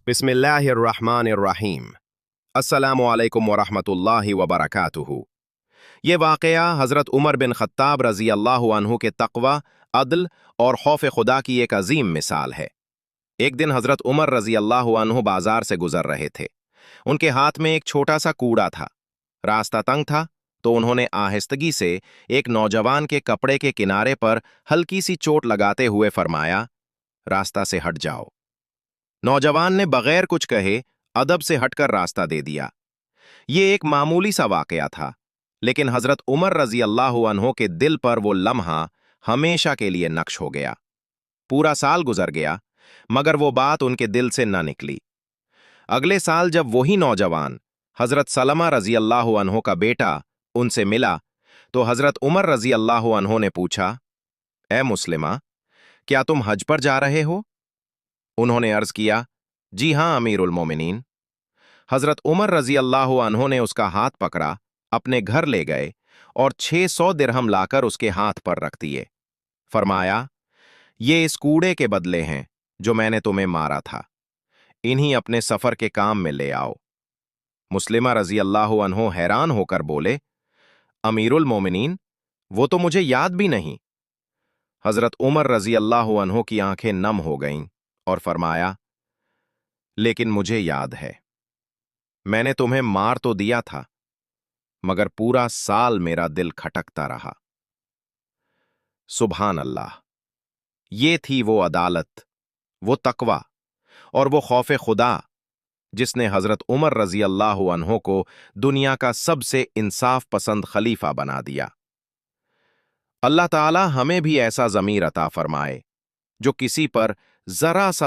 बिस्मिल्लाहिर्रहमानिर्रहीम। अस्सलामु अलैकुम वरहमतुल्लाहि वबरकातुहू। ये वाक़या हज़रत उमर बिन ख़त्ताब रज़ी अल्लाहु अन्हु के तक़वा, अदल और खौफ खुदा की एक अजीम मिसाल है। एक दिन हज़रत उमर रज़ी अल्लाहु अन्हु बाजार से गुजर रहे थे। उनके हाथ में एक छोटा सा कूड़ा था। रास्ता तंग था, तो उन्होंने आहिस्तगी से एक नौजवान के कपड़े के किनारे पर हल्की सी चोट लगाते हुए फरमाया, रास्ता से हट जाओ। नौजवान ने बगैर कुछ कहे अदब से हटकर रास्ता दे दिया। ये एक मामूली सा वाकया था, लेकिन हजरत उमर रजी अल्लाह अन्हो के दिल पर वो लम्हा हमेशा के लिए नक्श हो गया। पूरा साल गुजर गया, मगर वो बात उनके दिल से न निकली। अगले साल जब वही नौजवान हजरत सलमा रजी अल्लाह अन्हो का बेटा उनसे मिला, तो हजरत उमर रजी अल्लाह अन्हो ने पूछा, ए मुस्लिमा, क्या तुम हज पर जा रहे हो? उन्होंने अर्ज किया, जी हां अमीरुल मोमिनीन। हजरत उमर रजी अल्लाह अन्हो ने उसका हाथ पकड़ा, अपने घर ले गए और 600 दिरहम लाकर उसके हाथ पर रख दिए। फरमाया, ये इस कूड़े के बदले हैं जो मैंने तुम्हें मारा था। इन्हीं अपने सफर के काम में ले आओ। मुस्लिमा रजी अल्लाह अन्हो हैरान होकर बोले, अमीरुल मोमिनीन, वो तो मुझे याद भी नहीं। हजरत उमर रजी अल्लाह अन्हो की आंखें नम हो गईं और फरमाया, लेकिन मुझे याद है, मैंने तुम्हें मार तो दिया था, मगर पूरा साल मेरा दिल खटकता रहा। सुभान अल्लाह। ये थी वो अदालत, वो तकवा और वो खौफ खुदा जिसने हजरत उमर रजी अल्लाह अन्हो को दुनिया का सबसे इंसाफ पसंद खलीफा बना दिया। अल्लाह ताला हमें भी ऐसा ज़मीर अता फरमाए जो किसी पर जरा सा